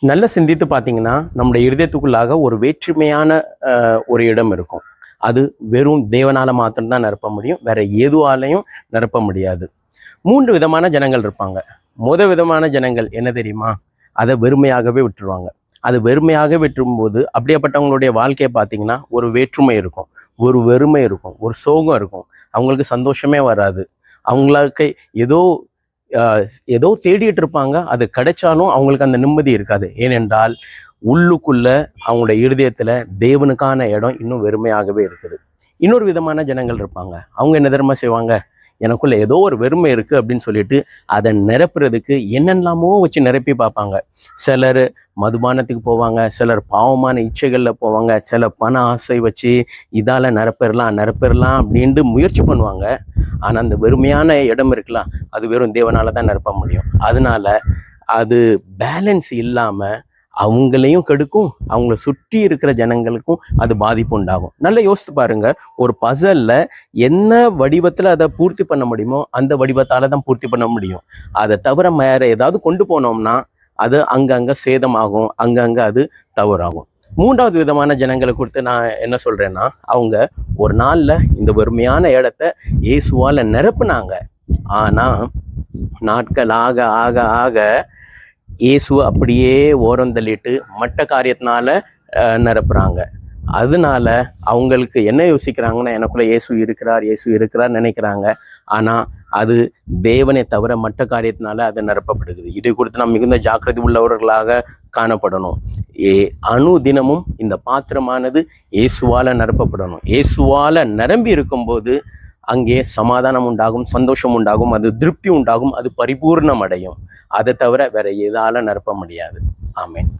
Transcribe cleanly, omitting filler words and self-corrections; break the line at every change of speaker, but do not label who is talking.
நல்ல சிந்தித்து பார்த்தீங்கன்னா நம்முடைய இருதயத்துக்குள்ளாக ஒரு வேற்றுமையான ஒரு இடம் இருக்கும். அது வெறும் தேவனால மாத்திரம்தான் நிரப்ப முடியும், வேற எதுவாலையும் நிரப்ப முடியாது. 3 விதமான ஜனங்கள் இருப்பாங்க. விதமான ஜனங்கள் என்ன தெரியுமா? அதை வெறுமையாகவே விட்டுருவாங்க. அது வெறுமையாக விட்டுரும்போது அப்படியேப்பட்டவங்களுடைய வாழ்க்கையை பார்த்தீங்கன்னா ஒரு வேற்றுமை இருக்கும், ஒரு வெறுமை இருக்கும், ஒரு சோகம் இருக்கும். அவங்களுக்கு சந்தோஷமே வராது. அவங்களுக்கு ஏதோ ஏதோ தேடிட்டு இருப்பாங்க. அது கிடைச்சாலும் அவங்களுக்கு அந்த நிம்மதி இருக்காது. ஏனென்றால் உள்ளுக்குள்ள அவங்களுடைய இருதயத்துல தேவனுக்கான இடம் இன்னும் வெறுமையாகவே இருக்குது. இன்னொரு விதமான ஜனங்கள் இருப்பாங்க. அவங்க என்ன தெரியுமா செய்வாங்க? எனக்குள்ள ஏதோ ஒரு வெறுமை இருக்கு அப்படின்னு சொல்லிட்டு அதை நிரப்புறதுக்கு என்னெல்லாமோ வச்சு நிரப்பி பார்ப்பாங்க. சிலர் மதுபானத்துக்கு போவாங்க, சிலர் பாவமான இச்சைகள்ல போவாங்க, சில பண ஆசை வச்சு இதால நிரப்பிடலாம் அப்படின்ட்டு முயற்சி பண்ணுவாங்க. ஆனா அந்த வெறுமையான இடம் இருக்கலாம், அது வெறும் தேவனால தான் நிரப்ப முடியும். அதனால அது பேலன்ஸ் இல்லாம அவங்களையும் கெடுக்கும், அவங்கள சுற்றி இருக்கிற ஜனங்களுக்கும் அது பாதிப்பு உண்டாகும். நல்லா யோசித்து பாருங்க, ஒரு பசல்ல என்ன வடிவத்துல அதை பூர்த்தி பண்ண முடியுமோ அந்த வடிவத்தால தான் பூர்த்தி பண்ண முடியும். அதை தவிர வேற ஏதாவது கொண்டு போனோம்னா அது அங்கங்க சேதமாகும், அங்கங்க அது தவறாகும். 3வது விதமான ஜனங்களை குறித்து நான் என்ன சொல்றேன்னா, அவங்க ஒரு நாள்ல இந்த வெறுமையான இடத்த இயேசுவால நிரப்புனாங்க. ஆனா நாட்கள் ஆக ஆக ஆக இயேசுவை அப்படியே ஓரம் தள்ளிட்டு மற்ற காரியத்தினால நிரப்புறாங்க. அதனால அவங்களுக்கு என்ன யோசிக்கிறாங்கன்னா, எனக்குள்ள இயேசு இருக்கிறார் நினைக்கிறாங்க. ஆனா அது தேவனை தவிர மற்ற காரியத்தினால அது நிரப்பப்படுகிறது. இதை குறித்து நாம் மிகுந்த ஜாக்கிரதை உள்ளவர்களாக காணப்படணும். அனுதினமும் இந்த பாத்திரமானது இயேசுவால நிரப்பப்படணும். இயேசுவால நிரம்பி இருக்கும்போது அங்கே சமாதானம் உண்டாகும், சந்தோஷம் உண்டாகும், அது திருப்தி உண்டாகும், அது பரிபூர்ணம் அடையும். அதை தவிர வேற எதால நிரப்ப முடியாது. ஆமென்.